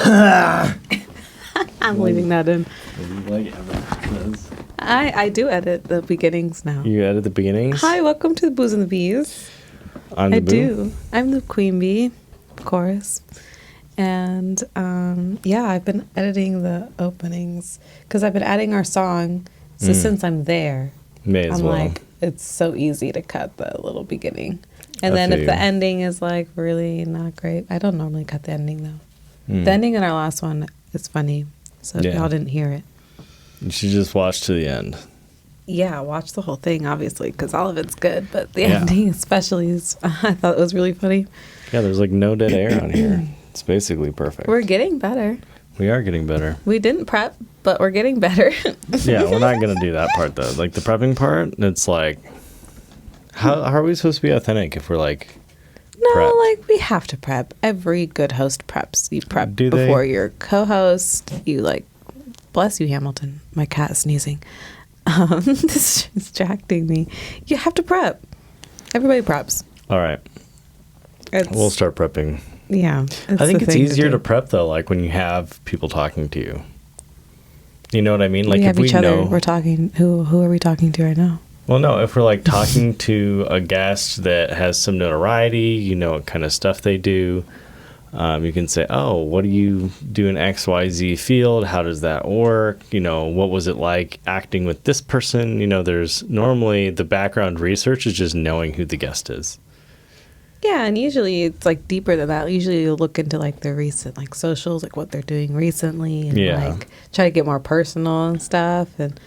I'm leaving that in. Like I do edit the beginnings now. you edit the beginnings? Hi, welcome to the Booze and the Bees. I'm the I boo? do. I'm the queen bee, of course. And yeah, I've been editing the openings because I've been adding our song. So since I'm there, May as I'm well. like, it's so easy to cut the little beginning. And I then feel if the you. ending is like really not great, I don't normally cut the ending though. Mm. The ending in our last one is funny. So if Yeah. y'all didn't hear it. You should just watch to the end. Yeah, watch the whole thing, obviously, because all of it's good. But the Yeah. ending especially is, I thought it was really funny. Yeah, there's like no dead air on here. It's basically perfect. We're getting better. We are getting better. We didn't prep, but we're getting better. Yeah, we're not going to do that part though. Like the prepping part, it's like, how are we supposed to be authentic if we're like, No, prep? like we have to prep. Every good host preps. You prep Do they? before your co-host. You like, bless you, Hamilton. My cat is sneezing. This is distracting me. You have to prep. Everybody preps. All right, we'll start prepping. Yeah. I think it's easier to prep though, like when you have people talking to you. You know what I mean? Like we if have we each other. know, We're talking. Who are we talking to right now? well, no, if we're like talking to a guest that has some notoriety, you know what kind of stuff they do. You can say, oh, what do you do in XYZ field? How does that work? You know, what was it like acting with this person? You know, there's normally the background research is just knowing who the guest is. Yeah, and usually it's like deeper than that. Usually you look into like their recent like socials, like what they're doing recently, and Yeah. like try to get more personal and stuff. And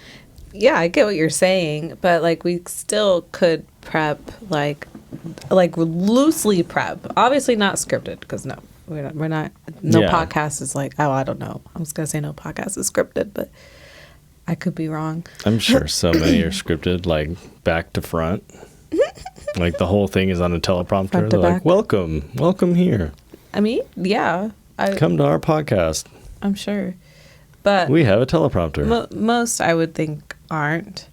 yeah, I get what you're saying, but like we still could prep like loosely prep. Obviously not scripted because no, we're not. No Yeah. podcast is like, oh, I don't know. I was gonna say no podcast is scripted, but I could be wrong. I'm sure so many are scripted, like back to front. Like the whole thing is on a teleprompter. Front to They're back. like, welcome here. I mean, yeah, Come to our podcast. I'm sure, but We have a teleprompter. most I would think aren't.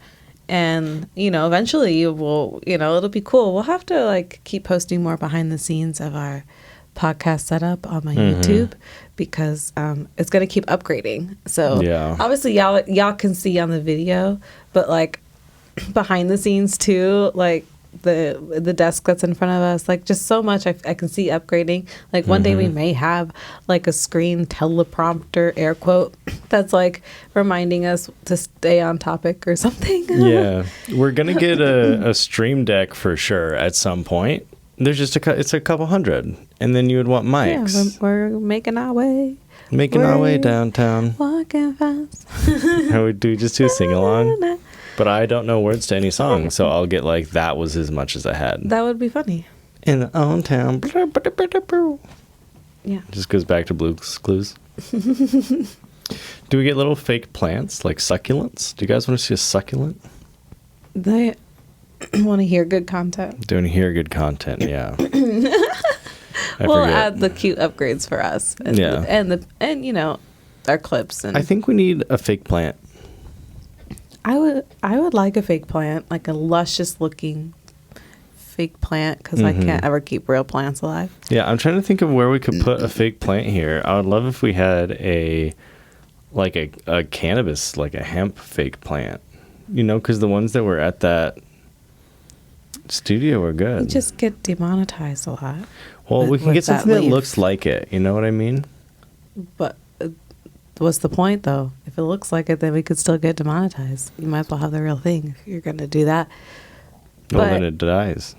And you know, eventually you will, you know, it'll be cool. We'll have to like keep posting more behind the scenes of our podcast setup on my YouTube because it's going to keep upgrading. So Yeah. obviously y'all can see on the video, but like behind the scenes too, like the desk that's in front of us, like just so much I can see upgrading. Like one day we may have like a screen teleprompter, air quote, that's like reminding us to stay on topic or something. Yeah, we're gonna get a Stream Deck for sure at some point. There's just it's a couple hundred, and then you would want Yeah, mics. we're making our way, Making our way we're- downtown. walking fast. How we do just do a sing along, but I don't know words to any song, so I'll get like that was as much as I had. That would be funny. In the own town. Yeah. Just goes back to Blue's Clues. Do we get little fake plants like succulents? Do you guys want to see a succulent? They want to hear good content. Doing here good content, yeah. I We'll forget. add the cute upgrades for us. And Yeah. and you know, our clips and I think we need a fake plant. I would like a fake plant, like a luscious looking fake plant because I can't ever keep real plants alive. Yeah, I'm trying to think of where we could put a fake plant here. I would love if we had a cannabis, like a hemp fake plant. You know, because the ones that were at that studio were You good. just get demonetized a lot. Well, we can with get that something that leaf. looks like it. You know what I mean? But what's the point though? If it looks like it, then we could still get demonetized. You might as well have the real thing if you're going to do that. Well, But- then it dies.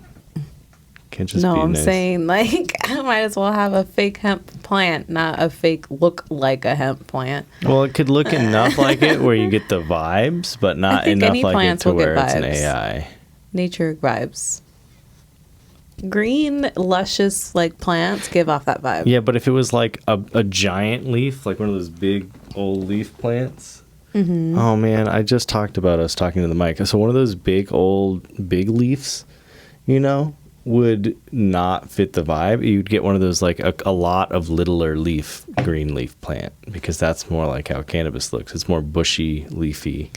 Can't just No, be I'm nice. saying like I might as well have a fake hemp plant, not a fake look like a hemp plant. Well, it could look enough like it where you get the vibes, but not think enough any like it plants to will get where it's an vibes. AI. Nature vibes. Green, luscious like plants give off that vibe. Yeah, but if it was like a giant leaf, like one of those big old leaf plants. Mm-hmm. Oh man, I just talked about us talking to the mic. So one of those big leaves, you know, would not fit the vibe. You'd get one of those like a lot of littler leaf, green leaf plant, because that's more like how cannabis looks. It's more bushy, leafy.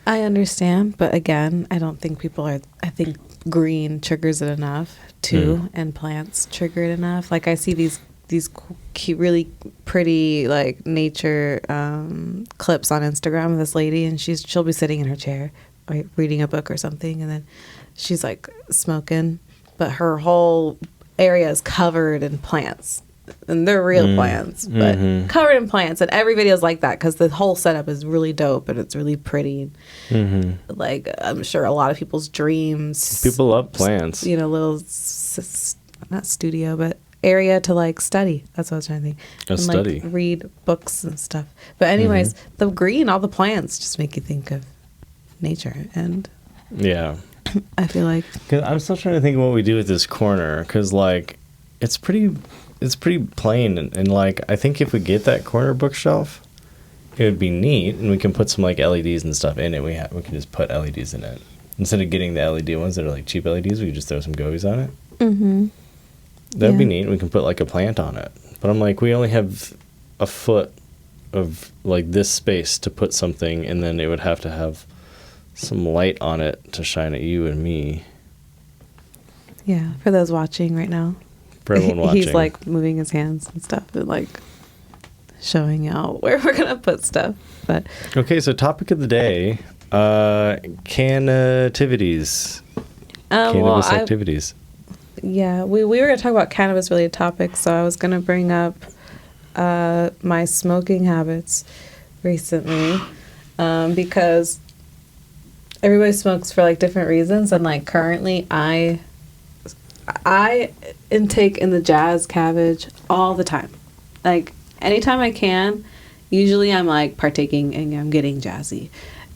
I understand, but again, I don't think people are. I think green triggers it enough too, and plants trigger it enough. Like I see these these cute, really pretty like nature clips on Instagram of this lady, and she'll be sitting in her chair, right, reading a book or something, and then she's like smoking, but her whole area is covered in plants. And they're real plants, but covered in plants. And every video is like that because the whole setup is really dope and it's really pretty. Like, I'm sure a lot of people's dreams. People love plants. You know, little, not studio, but area to like study. That's what I was trying to think. Study. Like, read books and stuff. But anyways, the green, all the plants just make you think of nature. And yeah, I feel like. 'Cause I'm still trying to think of what we do with this corner because like it's pretty plain and like I think if we get that corner bookshelf, it would be neat, and we can put some like LEDs and stuff in it. We can just put LEDs in it instead of getting the LED ones that are like cheap LEDs. We could just throw some gobies on it. That'd be neat. We can put like a plant on it. But I'm like, we only have a foot of like this space to put something, and then it would have to have some light on it to shine at you and me. Yeah, for those watching right now. For everyone watching. He's like moving his hands and stuff and like showing out where we're gonna put stuff. But okay, so topic of the day, cannativities. Cannabis activities. Yeah, we were gonna talk about cannabis related topics, so I was gonna bring up my smoking habits recently, because everybody smokes for like different reasons, and like currently I intake in the jazz cabbage all the time. Like anytime I can, usually I'm like partaking and I'm getting jazzy.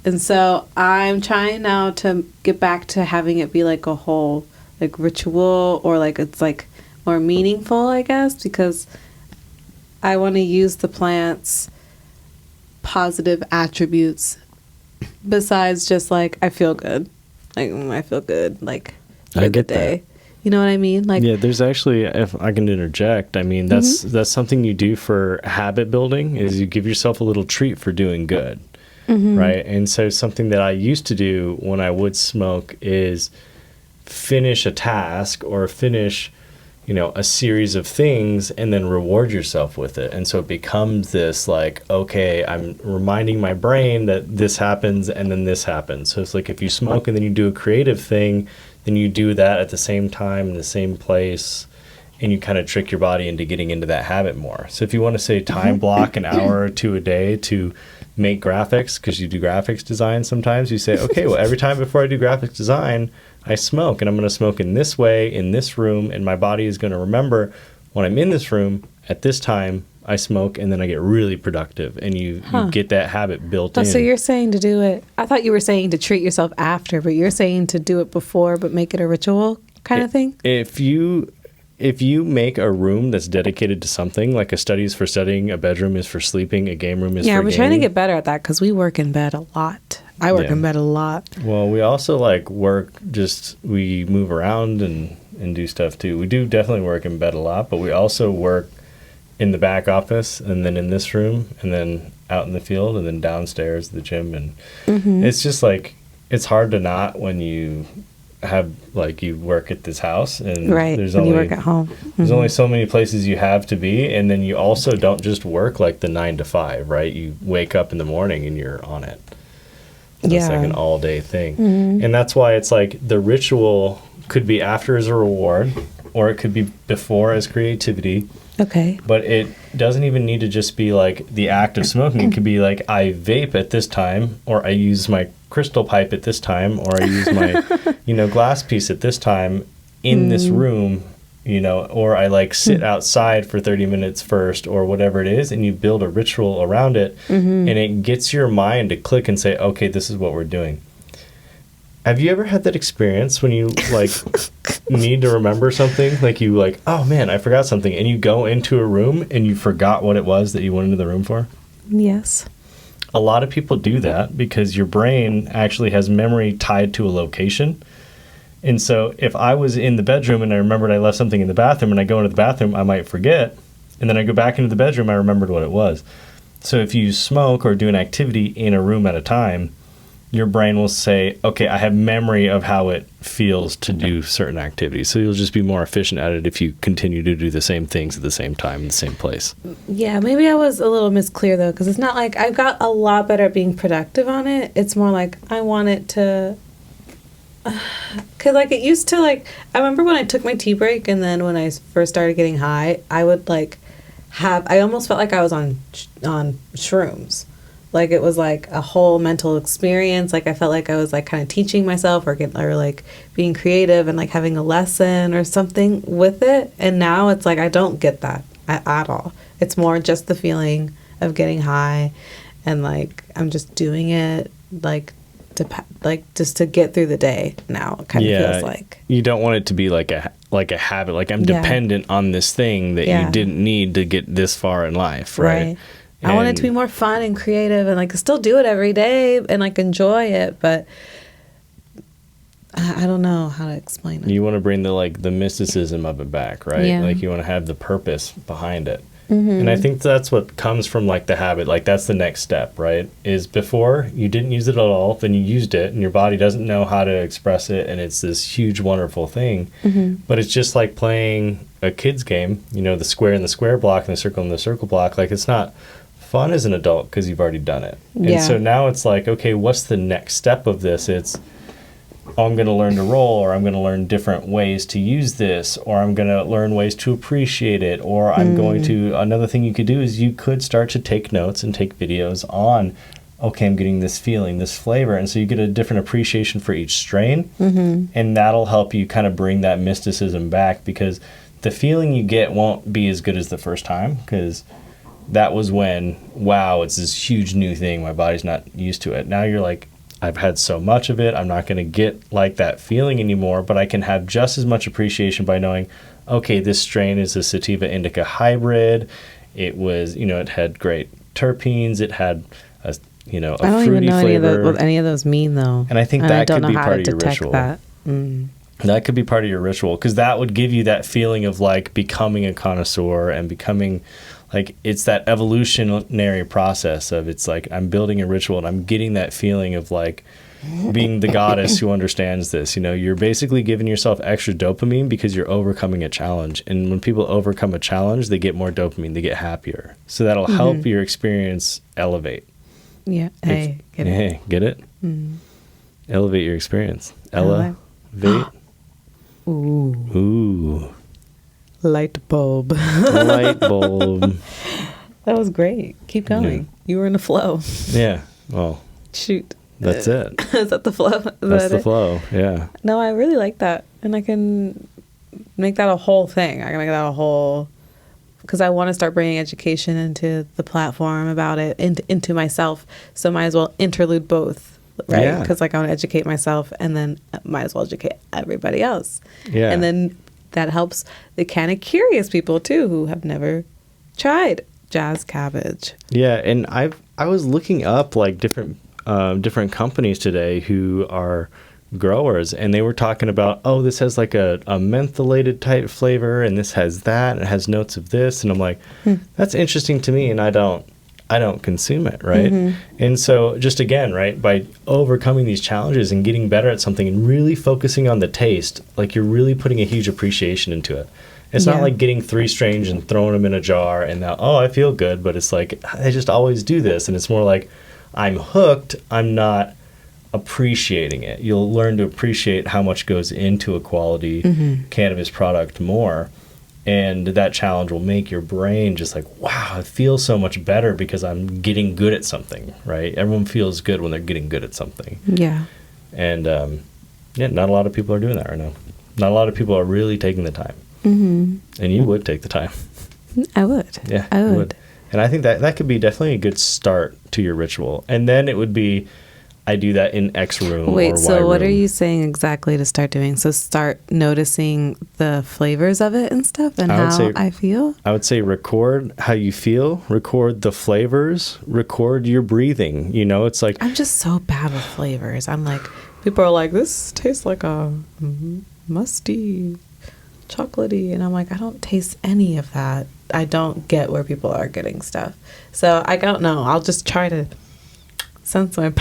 And so I'm trying now to get back to having it be like a whole like ritual, or like it's like more meaningful, I guess, because I want to use the plant's positive attributes besides just like I feel good. Like I feel good like I get the day. that. You know what I mean? Like, yeah, there's actually, if I can interject, I mean, that's something you do for habit building, is you give yourself a little treat for doing good, right? And so something that I used to do when I would smoke is finish a task or finish, you know, a series of things and then reward yourself with it. And so it becomes this like, okay, I'm reminding my brain that this happens and then this happens. So it's like if you smoke and then you do a creative thing, then you do that at the same time in the same place, and you kind of trick your body into getting into that habit more. So if you want to say time block an hour or two a day to make graphics, because you do graphics design sometimes, you say, okay, well, every time before I do graphics design, I smoke, and I'm going to smoke in this way, in this room, and my body is going to remember when I'm in this room at this time, I smoke, and then I get really productive, and you get that habit built in. So you're saying to do it, I thought you were saying to treat yourself after, but you're saying to do it before, but make it a ritual kind of thing? If you make a room that's dedicated to something, like a study is for studying, a bedroom is for sleeping, a game room is for gaming. Yeah, we're trying to get better at that because we work in bed a lot. I work in bed a lot. Well, we also like work, we move around and do stuff too. We do definitely work in bed a lot, but we also work in the back office, and then in this room, and then out in the field, and then downstairs the gym, and it's just like it's hard to not when you have like you work at this house, and there's when only you work at home. There's only so many places you have to be, and then you also don't just work like the 9 to 5, right? You wake up in the morning and you're on it. So it's like an all day thing, and that's why it's like the ritual could be after as a reward, or it could be before as creativity. Okay. But it doesn't even need to just be like the act of smoking. It could be like I vape at this time, or I use my crystal pipe at this time, or I use my, glass piece at this time in this room, or I like sit outside for 30 minutes first, or whatever it is, and you build a ritual around it, and it gets your mind to click and say, okay, this is what we're doing. Have you ever had that experience when you like need to remember something? Like you like, oh man, I forgot something, and you go into a room and you forgot what it was that you went into the room for? Yes. A lot of people do that because your brain actually has memory tied to a location. And so if I was in the bedroom and I remembered I left something in the bathroom, and I go into the bathroom, I might forget. And then I go back into the bedroom, I remembered what it was. So if you smoke or do an activity in a room at a time, your brain will say, okay, I have memory of how it feels to do certain activities. So you'll just be more efficient at it if you continue to do the same things at the same time in the same place. Yeah, maybe I was a little misclear though, because it's not like I've got a lot better at being productive on it. It's more like I want it to, because like it used to, like, I remember when I took my tea break and then when I first started getting high, I would like I almost felt like I was on shrooms. Like it was like a whole mental experience. Like I felt like I was like kind of teaching myself or like being creative and like having a lesson or something with it. And now it's like I don't get that at all. It's more just the feeling of getting high, and like I'm just doing it like just to get through the day. Now it kind of feels like you don't want it to be like a habit. Like I'm dependent on this thing that you didn't need to get this far in life, right? I want it to be more fun and creative and like still do it every day and like enjoy it, but I don't know how to explain it. You want to bring the mysticism of it back, right? Yeah. Like you want to have the purpose behind it. Mm-hmm. And I think that's what comes from like the habit. Like that's the next step, right? Is before you didn't use it at all, then you used it and your body doesn't know how to express it, and it's this huge, wonderful thing. Mm-hmm. But it's just like playing a kid's game, the square and the square block and the circle and the circle block. Like it's not fun as an adult because you've already done it. Yeah. And so now it's like, okay, what's the next step of this? It's, I'm going to learn to roll, or I'm going to learn different ways to use this, or I'm going to learn ways to appreciate it, or I'm going to, another thing you could do is you could start to take notes and take videos on, okay, I'm getting this feeling, this flavor. And so you get a different appreciation for each strain. Mm-hmm. And that'll help you kind of bring that mysticism back, because the feeling you get won't be as good as the first time, because that was when, wow, it's this huge new thing. My body's not used to it. Now you're like, I've had so much of it. I'm not going to get like that feeling anymore, but I can have just as much appreciation by knowing, okay, this strain is a sativa indica hybrid. It was, it had great terpenes. It had a, a fruity flavor. I don't even know what any of those mean though. And I think that could be part of your ritual. That. That could be part of your ritual, because that would give you that feeling of like becoming a connoisseur and becoming like, it's that evolutionary process of, it's like I'm building a ritual and I'm getting that feeling of like being the goddess who understands this. You're basically giving yourself extra dopamine because you're overcoming a challenge. And when people overcome a challenge, they get more dopamine, they get happier. So that'll help your experience elevate. Yeah. Hey, get it? Hey, get it? Mm. Elevate your experience. Elevate. Ooh. Light bulb. Light bulb. That was great. Keep going. Yeah. You were in a flow. Yeah. Well. Shoot. That's it. Is that the flow? That's the flow. Yeah. No, I really like that. And I can make that a whole thing. I can make that a whole, because I want to start bringing education into the platform about it, into myself. So might as well interlude both. Right? Because like I want to educate myself, and then might as well educate everybody else. Yeah. And then that helps the kind of curious people too who have never tried Jazz Cabbage. Yeah, and I was looking up like different companies today who are growers, and they were talking about, oh, this has like a mentholated type flavor, and this has that, and it has notes of this, and I'm like, that's interesting to me, and I don't consume it, right? Mm-hmm. And so just again, right, by overcoming these challenges and getting better at something and really focusing on the taste, like you're really putting a huge appreciation into it. It's not like getting 3 strains and throwing them in a jar and now, I feel good, but it's like, I just always do this. And it's more like, I'm hooked, I'm not appreciating it. You'll learn to appreciate how much goes into a quality cannabis product more. And that challenge will make your brain just like, wow, it feels so much better because I'm getting good at something, right? Everyone feels good when they're getting good at something. Yeah. And, not a lot of people are doing that right now. Not a lot of people are really taking the time. Mm-hmm. And you would take the time. I would. Yeah, I would. And I think that could be definitely a good start to your ritual. And then it would be, I do that in X room or Y room. Wait, so what are you saying exactly to start doing? So start noticing the flavors of it and stuff and how I feel? I would say record how you feel, record the flavors, record your breathing. It's like... I'm just so bad with flavors. I'm like, people are like, this tastes like a musty, chocolatey. And I'm like, I don't taste any of that. I don't get where people are getting stuff. So I don't know. I'll just try to sense my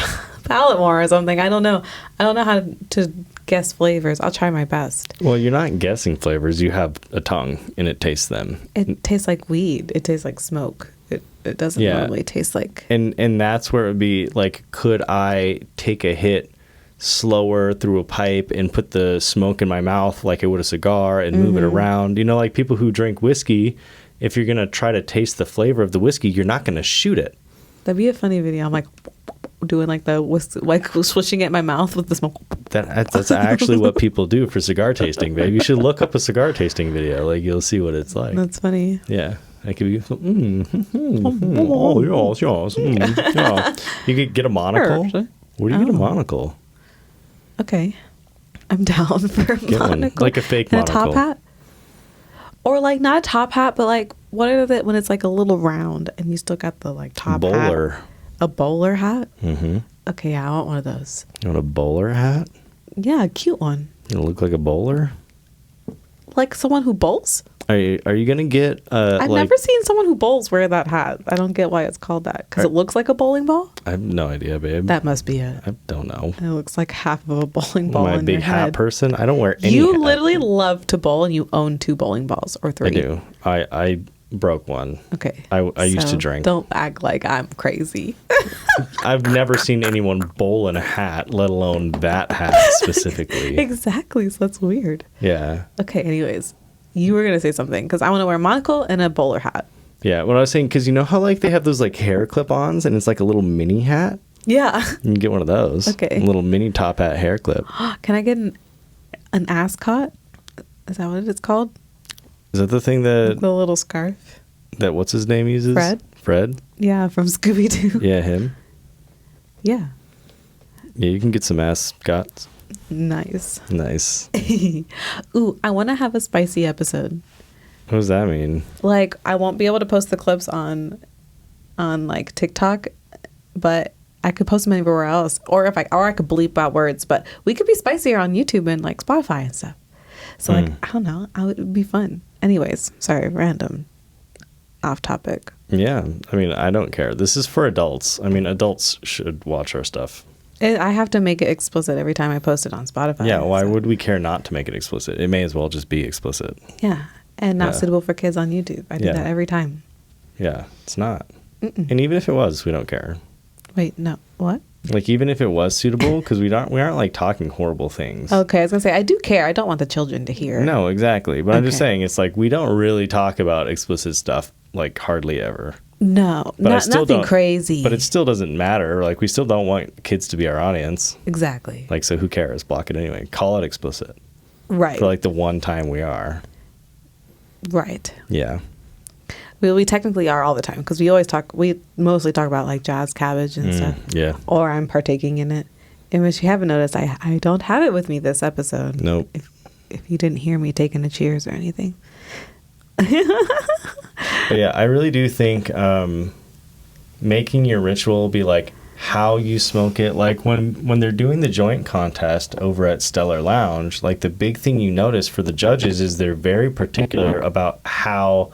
palate more or something. I don't know. I don't know how to guess flavors. I'll try my best. Well, you're not guessing flavors. You have a tongue and it tastes them. It tastes like weed. It tastes like smoke. It doesn't normally taste like. And that's where it would be like, could I take a hit slower through a pipe and put the smoke in my mouth like I would a cigar and move it around? You know, like people who drink whiskey, if you're going to try to taste the flavor of the whiskey, you're not going to shoot it. That'd be a funny video. I'm like doing like swishing it in my mouth with the smoke. That's actually what people do for cigar tasting, babe. You should look up a cigar tasting video. Like, you'll see what it's like. That's funny. Yeah. That could be, oh, yes. Yeah. You could get a monocle. Where do you get a monocle? Okay. I'm down for a monocle. Like a fake and monocle. a top hat? Or like not a top hat, but like what is it when it's like a little round and you still got the like top bowler hat? A bowler hat? Mm-hmm. Okay, yeah, I want one of those. You want a bowler hat? Yeah, a cute one. You look like a bowler? Like someone who bowls? Are you gonna get? I've never seen someone who bowls wear that hat. I don't get why it's called that. Because it looks like a bowling ball. I have no idea, babe. That must be it. I don't know. It looks like half of a bowling ball. Am I a big hat person? I don't wear any. You hat. literally love to bowl, and you own 2 bowling balls or 3. I do. I broke one. Okay. I used to drink. Don't act like I'm crazy. I've never seen anyone bowl in a hat, let alone that hat specifically. Exactly. So that's weird. Yeah. Okay. Anyways, you were gonna say something because I want to wear a monocle and a bowler hat. Yeah. What I was saying, because you know how like they have those like hair clip-ons and it's like a little mini hat. Yeah. You can get one of those. Okay. A little mini top hat hair clip. Can I get an ascot? Is that what it's called? Is that the thing that The little scarf. that what's his name uses? Fred? Yeah, from Scooby-Doo. Yeah, him. Yeah. Yeah, you can get some ascots. Nice. Nice. Ooh, I want to have a spicy episode. What does that mean? Like, I won't be able to post the clips on like TikTok, but I could post them anywhere else, or I could bleep out words. But we could be spicier on YouTube and like Spotify and stuff. So like, I don't know, it would be fun. Anyways, sorry, random, off topic. Yeah, I mean, I don't care. This is for adults. I mean, adults should watch our stuff. I have to make it explicit every time I post it on Spotify. Yeah, why would we care not to make it explicit? It may as well just be explicit. Yeah, and not suitable for kids on YouTube. I do that every time. Yeah, it's not. And even if it was, we don't care. Wait, no, what? Like, even if it was suitable, because we aren't like talking horrible things. Okay, I was gonna say I do care. I don't want the children to hear. No, exactly. But I'm just saying, it's like we don't really talk about explicit stuff like hardly ever. No, But nothing crazy. But it still doesn't matter. Like, we still don't want kids to be our audience. Exactly. Like, so who cares? Block it anyway. Call it explicit. Right. For like the one time we are. Right. Yeah. We technically are all the time because we mostly talk about like Jazz Cabbage and stuff. Yeah. Or I'm partaking in it. And which you haven't noticed, I don't have it with me this episode. Nope. If you didn't hear me taking a cheers or anything. But yeah, I really do think making your ritual be like how you smoke it. Like when they're doing the joint contest over at Stellar Lounge, like the big thing you notice for the judges is they're very particular about how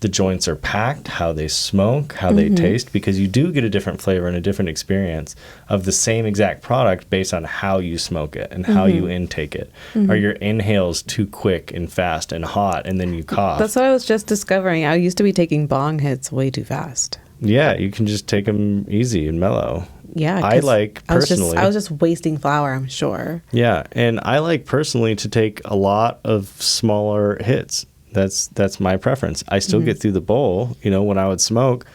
the joints are packed, how they smoke, how they taste, because you do get a different flavor and a different experience of the same exact product based on how you smoke it and how you intake it. Are your inhales too quick and fast and hot and then you cough? That's what I was just discovering. I used to be taking bong hits way too fast. Yeah, you can just take them easy and mellow. Yeah. I like personally. I was just wasting flour, I'm sure. Yeah, and I like personally to take a lot of smaller hits. That's my preference. I still get through the bowl. You know, when I would smoke,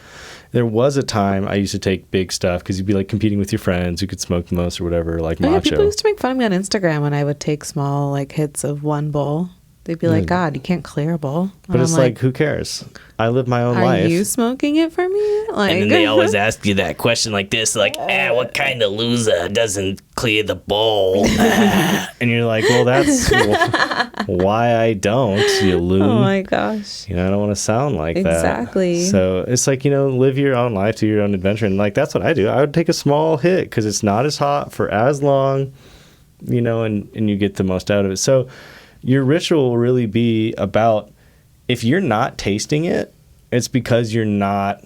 there was a time I used to take big stuff because you'd be like competing with your friends who could smoke the most or whatever, like macho. Yeah, people used to make fun of me on Instagram when I would take small like hits of one bowl. They'd be like, God, you can't clear a bowl. But it's like, who cares? I live my own life. Are you smoking it for me? Like, And then they always ask you that question like this, like, what kind of loser doesn't clear the bowl? And you're like, well, that's why I don't, you loon. oh my gosh. You know, I don't want to sound like that. Exactly. So it's like, you know, live your own life, do your own adventure. And like, that's what I do. I would take a small hit because it's not as hot for as long, you know, and you get the most out of it. So your ritual will really be about, if you're not tasting it, it's because you're not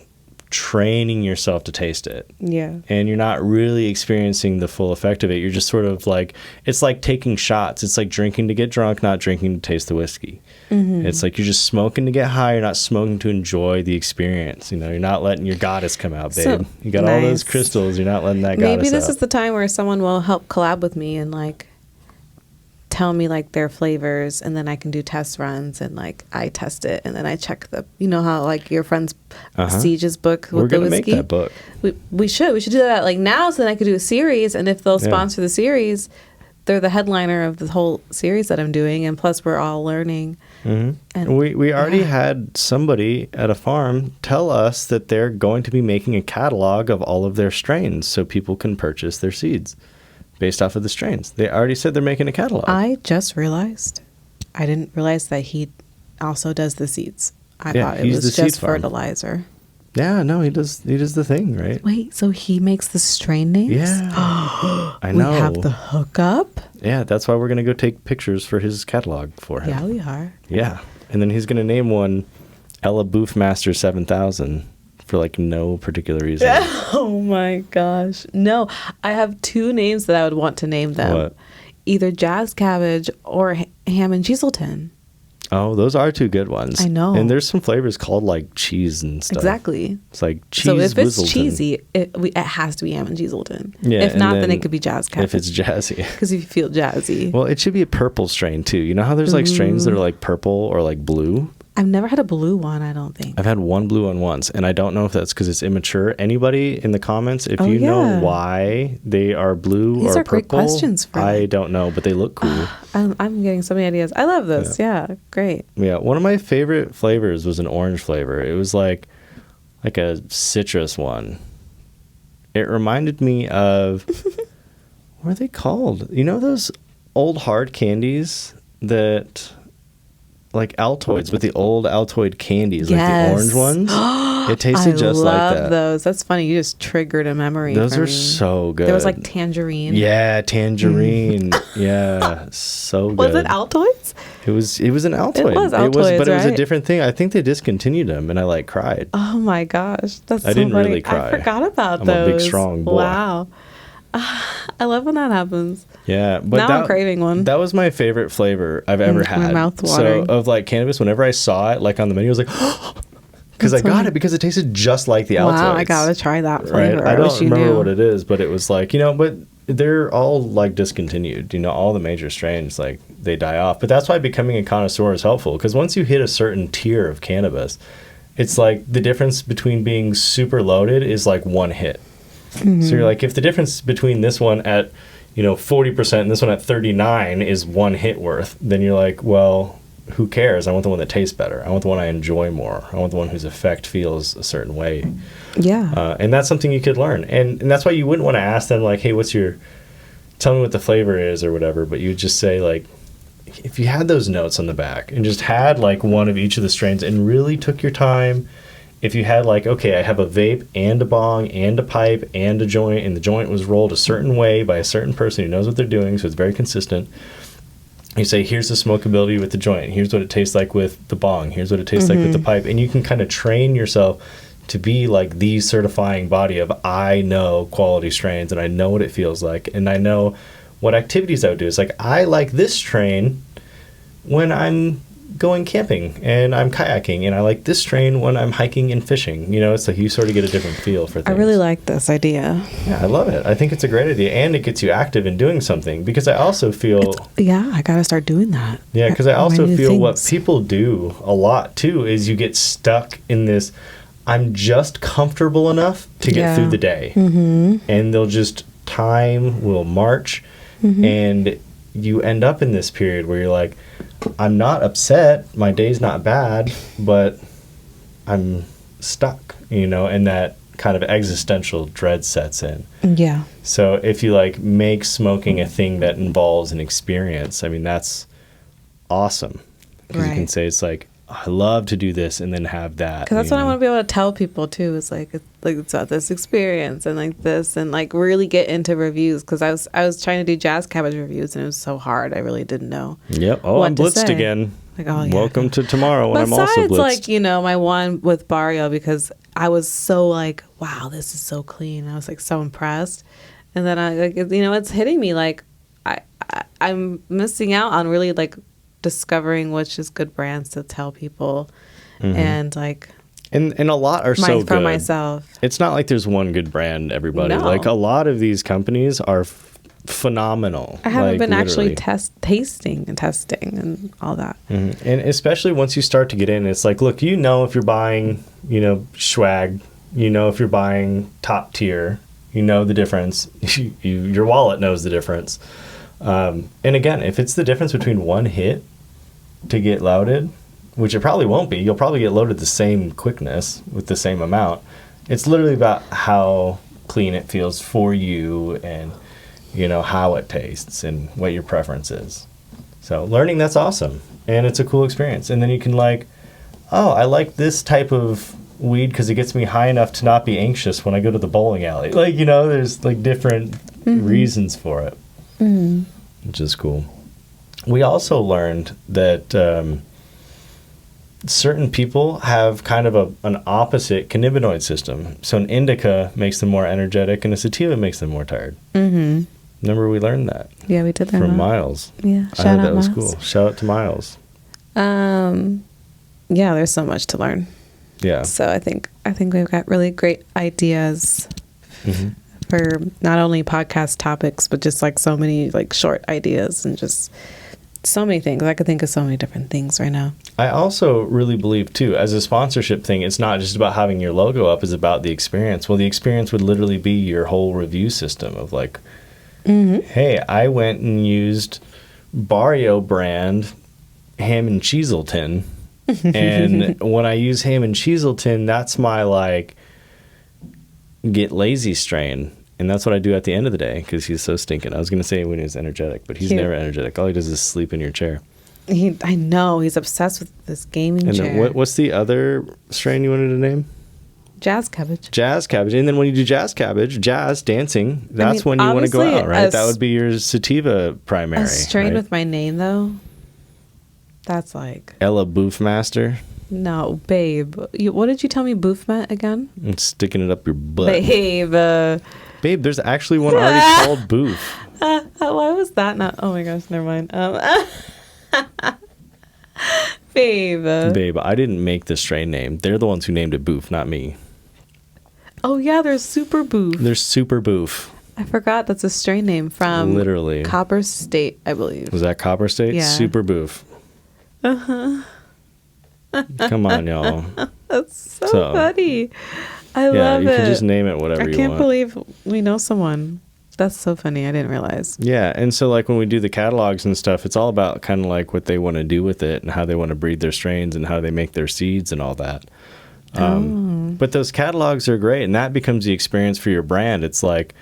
training yourself to taste it. Yeah. And you're not really experiencing the full effect of it. You're just sort of like, it's like taking shots. It's like drinking to get drunk, not drinking to taste the whiskey. It's like you're just smoking to get high. You're not smoking to enjoy the experience. You know, you're not letting your goddess come out, babe. So, you got all those nice. crystals. You're not letting that Maybe goddess this out. is the time where someone will help collab with me and like tell me like their flavors, and then I can do test runs and like I test it and then I check the, you know how like your friend's Siege's book with We're the going to make whiskey. that book. We should do that like now, so then I could do a series, and if they'll sponsor the series, they're the headliner of the whole series that I'm doing, and plus we're all learning. And We already had somebody at a farm tell us that they're going to be making a catalog of all of their strains so people can purchase their seeds based off of the strains. They already said they're making a catalog. I just realized, I didn't realize that he also does the seeds. I Yeah, thought it he's was the seed just farm. fertilizer. Yeah, no, he does the thing, right? Wait, so he makes the strain names? Yeah. I know. We have the hookup? Yeah, that's why we're going to go take pictures for his catalog for him. Yeah, we are. Yeah. And then he's going to name one Ella Boofmaster 7000 for like no particular reason. Oh my gosh. No, I have two names that I would want to name them. What? Either Jazz Cabbage or Ham and Cheeselton. Oh, those are two good ones. I know. And there's some flavors called like cheese and stuff. Exactly. It's like cheese So if it's Whistleton. cheesy, it has to be Ham and Cheeselton. Yeah, If and not, then it could be Jazz Cabbage. If it's jazzy. Because you feel jazzy. Well, it should be a purple strain too. You know how there's like strains that are like purple or like blue? I've never had a blue one, I don't think. I've had one blue one once, and I don't know if that's because it's immature. Anybody in the comments, if you know yeah. why they are blue These or are great purple, questions for I me. don't know, but they look cool. I'm getting so many ideas. I love this. Yeah, great. Yeah, one of my favorite flavors was an orange flavor. It was like a citrus one. It reminded me of what are they called? You know those old hard candies that like Altoids, with the old Altoid candies, like Yes. the orange ones. It tasted just like love that. those. That's funny. You just triggered a memory. Those for are me. so good. There was like tangerine. yeah, tangerine. Yeah, so good. Was it Altoids? It was an Altoid. It was but Altoids, it was a right? different thing. I think they discontinued them, and I like cried. Oh my gosh, that's I so didn't funny. really cry. I forgot about I'm those. a big, strong boy. Wow. I love when that happens. Yeah, but Now I'm craving one. That was my favorite flavor I've ever My had. mouth So watering. of like cannabis, whenever I saw it like on the menu, I was like, because I That's got funny. it because it tasted just like the Altoids. Wow, I gotta try that Right? flavor. I wish don't you remember knew. what it is, but it was like, but they're all like discontinued. All the major strains, like they die off. But that's why becoming a connoisseur is helpful, because once you hit a certain tier of cannabis, it's like the difference between being super loaded is like one hit. Mm-hmm. So you're like, if the difference between this one at 40% and this one at 39 is one hit worth, then you're like, well, who cares? I want the one that tastes better. I want the one I enjoy more. I want the one whose effect feels a certain way. Yeah. And that's something you could learn. And that's why you wouldn't want to ask them, like, hey, tell me what the flavor is or whatever. But you would just say, like, if you had those notes on the back and just had, like, one of each of the strains and really took your time. If you had, like, okay, I have a vape and a bong and a pipe and a joint, and the joint was rolled a certain way by a certain person who knows what they're doing, so it's very consistent. You say, here's the smokability with the joint. Here's what it tastes like with the bong. Here's what it tastes like with the pipe. And you can kind of train yourself to be like the certifying body of, I know quality strains and I know what it feels like. And I know what activities I would do. It's like, I like this strain when I'm going camping and I'm kayaking, and I like this strain when I'm hiking and fishing. It's like you sort of get a different feel for things. I really like this idea. Yeah, I love it. I think it's a great idea, and it gets you active in doing something, because I also feel Yeah, I gotta start doing that. yeah, because I also New feel what things. people do a lot too is you get stuck in this, I'm just comfortable enough to get Yeah. through the day. Mm-hmm. And they'll just, time will march, and you end up in this period where you're like, I'm not upset, my day's not bad, but I'm stuck, and that kind of existential dread sets in. Yeah. So if you like make smoking a thing that involves an experience, I mean, that's awesome. Because you can Right. say it's like, I love to do this, and then have that. Because that's what I want to be able to tell people too. Is like it's about this experience and like this, and like really get into reviews. Because I was trying to do Jazz Cabbage reviews, and it was so hard. I really didn't know. Yep. Oh, what I'm to blitzed say. again. Like, oh yeah. Welcome to tomorrow when I'm also Besides, blitzed. like, you know, my one with Barrio, because I was so like, wow, this is so clean. I was like so impressed. And then I, like, you know, it's hitting me like I'm missing out on really like discovering which is good brands to tell people. And like, and a lot are so for good. myself. It's not like there's one good brand, everybody. No. Like a lot of these companies are phenomenal. I haven't like, been actually literally. tasting and testing and all that. And especially once you start to get in, it's like, look, you know, if you're buying, you know, swag, you know, if you're buying top tier, you know the difference. Your wallet knows the difference. And again, if it's the difference between one hit to get loaded, which it probably won't be, you'll probably get loaded the same quickness with the same amount. It's literally about how clean it feels for you and, you know, how it tastes and what your preference is. So learning, that's awesome. And it's a cool experience. And then you can like, oh, I like this type of weed because it gets me high enough to not be anxious when I go to the bowling alley. Like, you know, there's like different reasons for it, which is cool. We also learned that certain people have kind of an opposite cannabinoid system. So an indica makes them more energetic and a sativa makes them more tired. Remember we learned that Yeah, we did that from Miles. Yeah, I thought that was cool. Shout out to Miles. Yeah, there's so much to learn. Yeah. So I think we've got really great ideas for not only podcast topics, but just like so many like short ideas and just so many things. I could think of so many different things right now. I also really believe too, as a sponsorship thing, it's not just about having your logo up, it's about the experience. Well, the experience would literally be your whole review system of like, hey, I went and used Barrio brand ham and cheeselton. And when I use ham and cheeselton, that's my like get lazy strain. And that's what I do at the end of the day because he's so stinking. I was going to say when he's energetic, but he's never energetic. All he does is sleep in your chair. I know. He's obsessed with this gaming And chair. then what's the other strain you wanted to name? Jazz cabbage. Jazz cabbage. And then when you do jazz cabbage, jazz, dancing, that's when you want to go obviously out, right? That would be your sativa primary. A strain right? with my name, though, that's like... Ella Boofmaster. No, babe. What did you tell me boof meant again? And sticking it up your butt. Babe. Babe, there's actually one already called Boof. Why was that not... Oh my gosh, never mind. Babe. Babe, I didn't make the strain name. They're the ones who named it Boof, not me. Oh yeah, there's Super Boof. There's Super Boof. I forgot that's a strain name from Literally. Copper State, I believe. Was that Copper State? Yeah. Super Boof. Come on, y'all. That's so funny. I love you it. can just name it whatever you I can't want. believe we know someone. That's so funny. I didn't realize. Yeah, and so like when we do the catalogs and stuff, it's all about kind of like what they want to do with it and how they want to breed their strains and how they make their seeds and all that. But those catalogs are great, and that becomes the experience for your brand. It's like,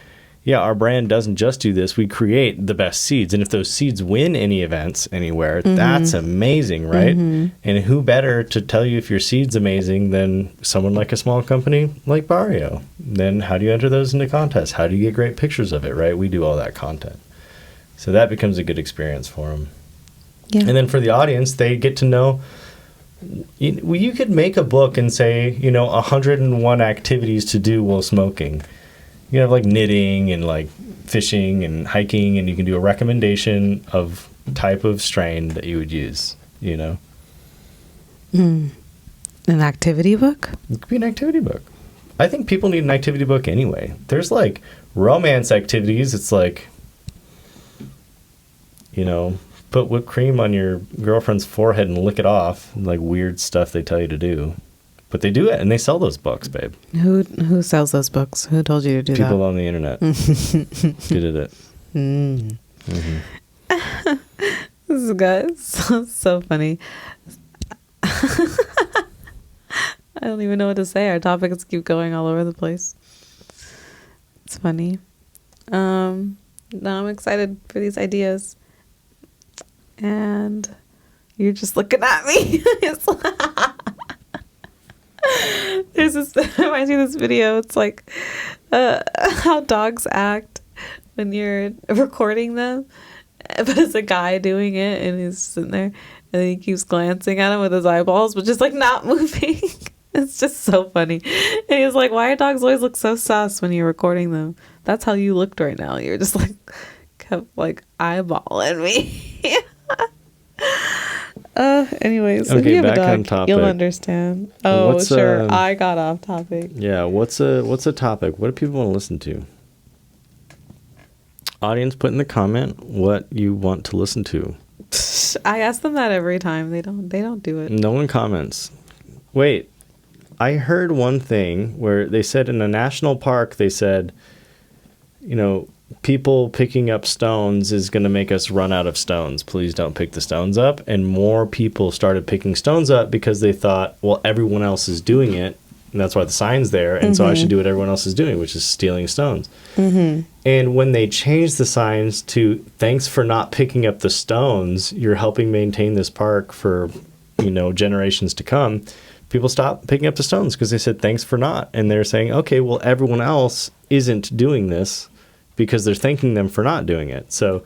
yeah, our brand doesn't just do this. We create the best seeds, and if those seeds win any events anywhere, that's amazing, right? And who better to tell you if your seed's amazing than someone like a small company like Barrio? Then how do you enter those into contests? How do you get great pictures of it, right? We do all that content. So that becomes a good experience for them. Yeah. And then for the audience, they get to know... You could make a book and say, 101 activities to do while smoking. You have like knitting and like fishing and hiking, and you can do a recommendation of type of strain that you would use, An activity book? It could be an activity book. I think people need an activity book anyway. There's like romance activities. It's like, put whipped cream on your girlfriend's forehead and lick it off. Like weird stuff they tell you to do. But they do it, and they sell those books, babe. Who sells those books? Who told you to do People that? on the internet did it. This guy is so funny. I don't even know what to say. Our topics keep going all over the place. It's funny. No, I'm excited for these ideas. And you're just looking at me. There's this, it reminds me of this video. It's like how dogs act when you're recording them. But it's a guy doing it, and he's sitting there, And then he keeps glancing at him with his eyeballs, but just like not moving. It's just so funny. And he's like, why do dogs always look so sus when you're recording them? That's how you looked right now. You're just like, kept like eyeballing me. Anyways, if Okay, you have a back on dog, topic. you'll understand. Oh, What's, sure. I got off topic. Yeah, what's a topic? What do people want to listen to? Audience, put in the comment what you want to listen to. I ask them that every time. They don't do it. No one comments. Wait, I heard one thing where they said in a national park, they said, you know, people picking up stones is going to make us run out of stones. Please don't pick the stones up. And more people started picking stones up because they thought, well, everyone else is doing it. And that's why the sign's there. And so I should do what everyone else is doing, which is stealing stones. And when they changed the signs to thanks for not picking up the stones, you're helping maintain this park for, you know, generations to come. People stopped picking up the stones because they said thanks for not. And they're saying, okay, well, everyone else isn't doing this because they're thanking them for not doing it. So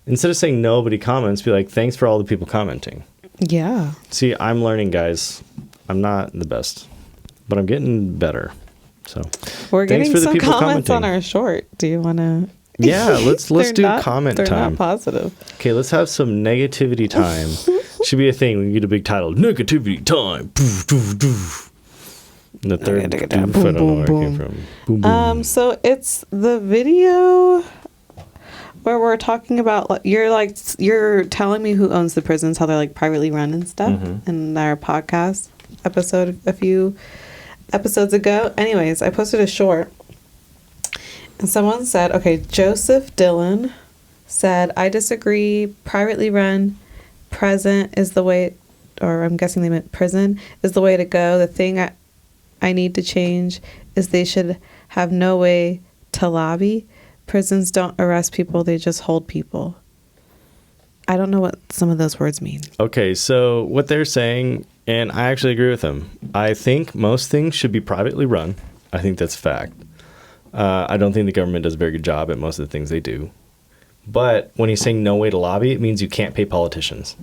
instead of saying nobody comments, be like, thanks for all the people commenting. Yeah. See, I'm learning, guys. I'm not the best, but I'm getting better. So We're thanks getting for the some people comments commenting. on our short. Do you want to? Yeah, let's do comment they're time. Not positive. Okay, let's have some negativity time. Should be a thing. We can get a big title. Negativity time. Poof, doof, doof. And the third doof, I don't know where it came from. Boom, boom. So it's the video where we're talking about you're telling me who owns the prisons, how they're like privately run and stuff, in our podcast episode a few episodes ago. Anyways, I posted a short, and someone said, okay, Joseph Dillon said, I disagree. Privately run present is the way, or I'm guessing they meant prison, is the way to go. The thing I need to change is they should have no way to lobby. Prisons don't arrest people, they just hold people. I don't know what some of those words mean. Okay, so what they're saying, and I actually agree with them. I think most things should be privately run. I think that's a fact. I don't think the government does a very good job at most of the things they do. But when he's saying no way to lobby, it means you can't pay politicians.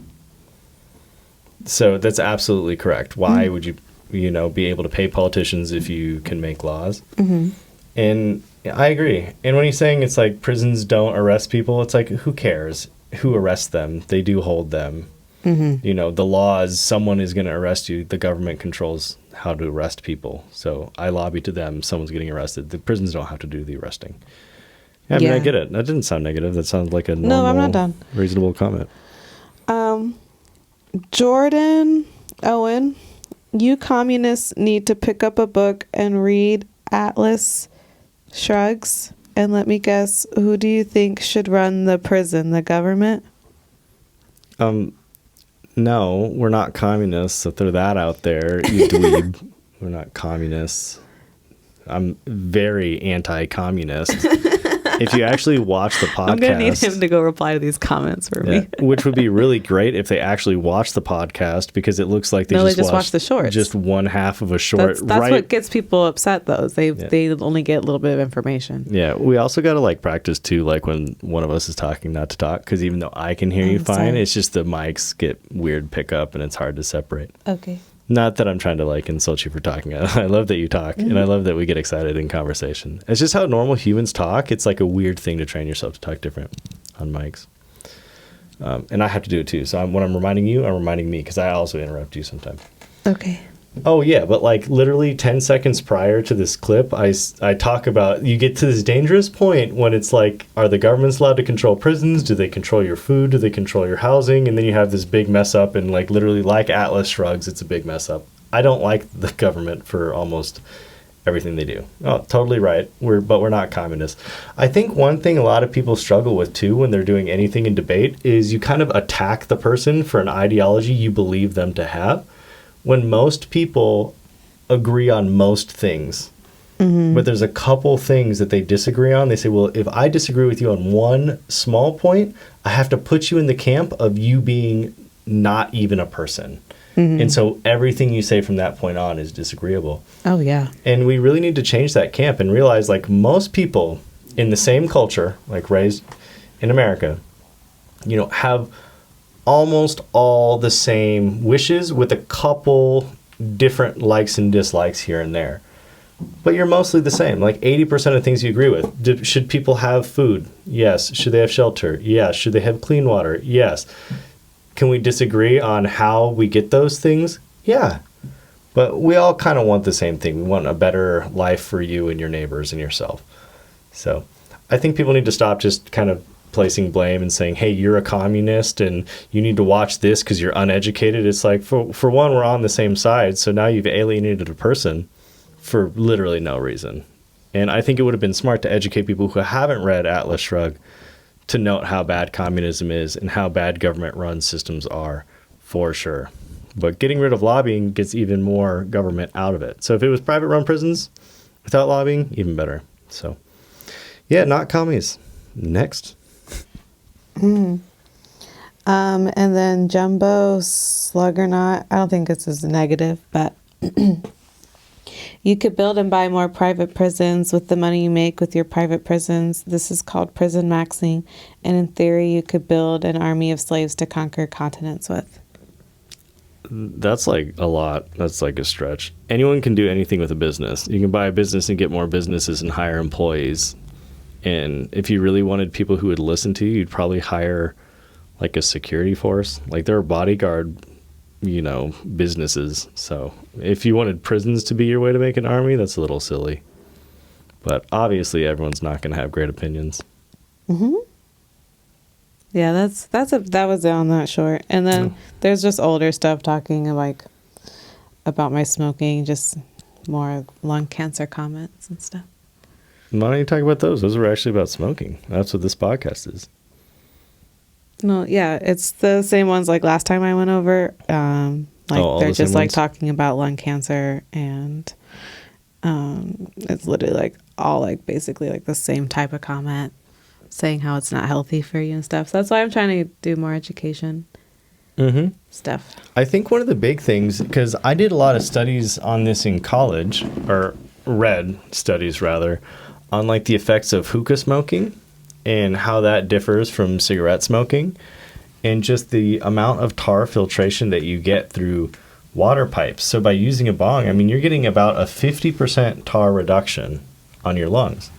So that's absolutely correct. Why would you, be able to pay politicians if you can make laws? And I agree. And when he's saying it's like prisons don't arrest people, it's like, who cares? Who arrests them? They do hold them. The laws, someone is going to arrest you. The government controls how to arrest people. So I lobby to them. Someone's getting arrested. The prisons don't have to do the arresting. Yeah, I mean, I get it. That didn't sound negative. That sounds like a normal, I'm not done. Reasonable comment. Jordan Owen, you communists need to pick up a book and read Atlas Shrugs. And let me guess, who do you think should run the prison? The government? No, we're not communists. So throw that out there, you dweeb. We're not communists. I'm very anti-communist. If you actually watch the podcast, I'm gonna need him to go reply to these comments for me. Which would be really great if they actually watch the podcast, because it looks like they just watch the shorts. Just one half of a short. That's right? what gets people upset, though. Is they only get a little bit of information. Yeah, we also got to practice too, when one of us is talking, not to talk, because even though I can hear you fine, sorry. it's just the mics get weird pickup and it's hard to separate. Okay. Not that I'm trying to insult you for talking. I love that you talk, and I love that we get excited in conversation. It's just how normal humans talk. It's like a weird thing to train yourself to talk different on mics. And I have to do it too. So when I'm reminding you, I'm reminding me, because I also interrupt you sometimes. Okay. Oh, yeah. But literally 10 seconds prior to this clip, I talk about, you get to this dangerous point when it's are the governments allowed to control prisons? Do they control your food? Do they control your housing? And then you have this big mess up, and literally Atlas Shrugs, it's a big mess up. I don't like the government for almost everything they do. Oh, totally right. But we're not communists. I think one thing a lot of people struggle with too when they're doing anything in debate is you kind of attack the person for an ideology you believe them to have, when most people agree on most things. But there's a couple things that they disagree on. They say, well, if I disagree with you on one small point, I have to put you in the camp of you being not even a person. And so everything you say from that point on is disagreeable. Oh, yeah. And we really need to change that camp and realize most people in the same culture, raised in America, have almost all the same wishes with a couple different likes and dislikes here and there. But you're mostly the same. Like 80% of things you agree with. Should people have food? Yes. Should they have shelter? Yes. Should they have clean water? Yes. Can we disagree on how we get those things? Yeah. But we all kind of want the same thing. We want a better life for you and your neighbors and yourself. So I think people need to stop just kind of placing blame and saying, hey, you're a communist and you need to watch this because you're uneducated. It's like, for one, we're on the same side. So now you've alienated a person for literally no reason. And I think it would have been smart to educate people who haven't read Atlas Shrugged to note how bad communism is and how bad government-run systems are, for sure. But getting rid of lobbying gets even more government out of it. So if it was private-run prisons without lobbying, even better. So, yeah, not commies. Next. And then Jumbo Sluggernaut, I don't think it's as negative, but you could build and buy more private prisons with the money you make with your private prisons. This is called prison maxing. And in theory, you could build an army of slaves to conquer continents with. That's like a lot. That's like a stretch. Anyone can do anything with a business. You can buy a business and get more businesses and hire employees. And if you really wanted people who would listen to you, you'd probably hire like a security force. Like there are bodyguard, businesses. So if you wanted prisons to be your way to make an army, that's a little silly. But obviously everyone's not going to have great opinions. Mm-hmm. Yeah, that was it on that short. And then there's just older stuff talking about my smoking, just more lung cancer comments and stuff. Why don't you talk about those? Those were actually about smoking. That's what this podcast is. No, yeah, it's the same ones like last time I went over. They're just like talking about lung cancer, and it's literally like all like basically like the same type of comment, saying how it's not healthy for you and stuff. So that's why I'm trying to do more education stuff. I think one of the big things, because I did a lot of studies on this in college, or read studies rather, on like the effects of hookah smoking and how that differs from cigarette smoking, and just the amount of tar filtration that you get through water pipes. So by using a bong, I mean, you're getting about a 50% tar reduction on your lungs.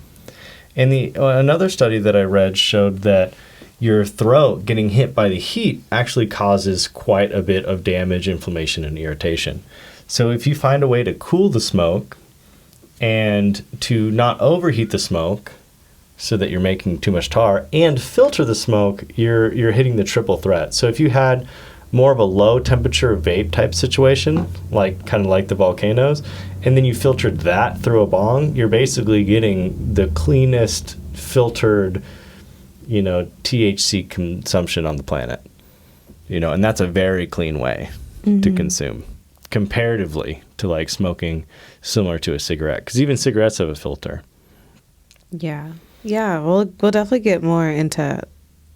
And another study that I read showed that your throat getting hit by the heat actually causes quite a bit of damage, inflammation, and irritation. So if you find a way to cool the smoke and to not overheat the smoke so that you're making too much tar, and filter the smoke, you're hitting the triple threat. So if you had more of a low temperature vape type situation, like kind of like the volcanoes, and then you filtered that through a bong, you're basically getting the cleanest filtered, THC consumption on the planet. And that's a very clean way to consume comparatively to like smoking similar to a cigarette, because even cigarettes have a filter. Yeah, we'll definitely get more into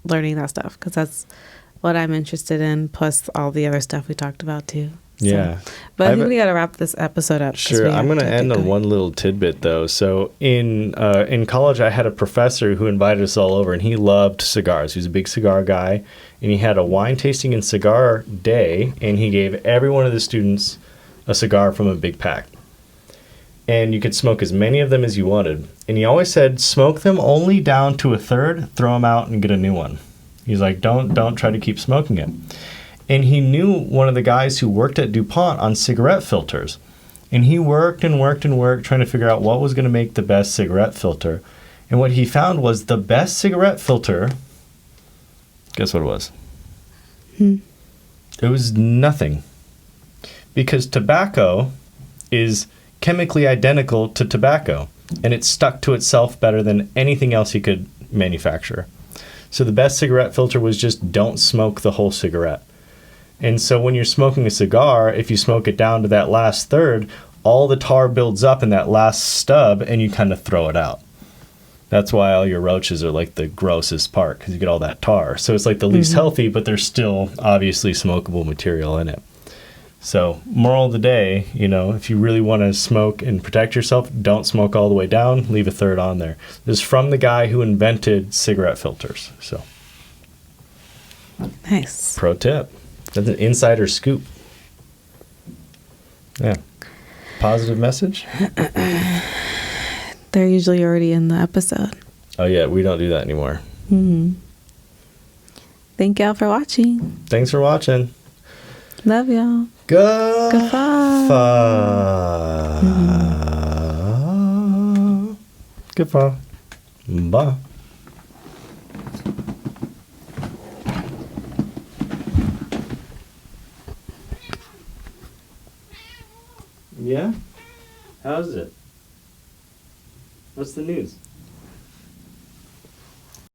learning that stuff, because that's what I'm interested in, plus all the other stuff we talked about too. So, yeah. But I think we got to wrap this episode up. Sure. I'm going to end on one little tidbit though. So in college, I had a professor who invited us all over, and he loved cigars. He was a big cigar guy, and he had a wine tasting and cigar day, and he gave every one of the students a cigar from a big pack. And you could smoke as many of them as you wanted. And he always said, smoke them only down to a third, throw them out and get a new one. He's like, don't try to keep smoking it. And he knew one of the guys who worked at DuPont on cigarette filters. And he worked and worked and worked trying to figure out what was going to make the best cigarette filter. And what he found was the best cigarette filter, guess what it was? It was nothing. Because tobacco is chemically identical to tobacco, and it stuck to itself better than anything else he could manufacture. So the best cigarette filter was just don't smoke the whole cigarette. And so when you're smoking a cigar, if you smoke it down to that last third, all the tar builds up in that last stub, and you kind of throw it out. That's why all your roaches are like the grossest part, because you get all that tar. So it's like the least healthy, but there's still obviously smokable material in it. So moral of the day, if you really want to smoke and protect yourself, don't smoke all the way down, leave a third on there. This is from the guy who invented cigarette filters. So Nice. Pro tip. That's an insider scoop. Yeah. Positive message? They're usually already in the episode. Oh, yeah. We don't do that anymore. Thank y'all for watching. Thanks for watching. Love y'all. Goodbye. Goodbye. Bye. Yeah? How's it? What's the news?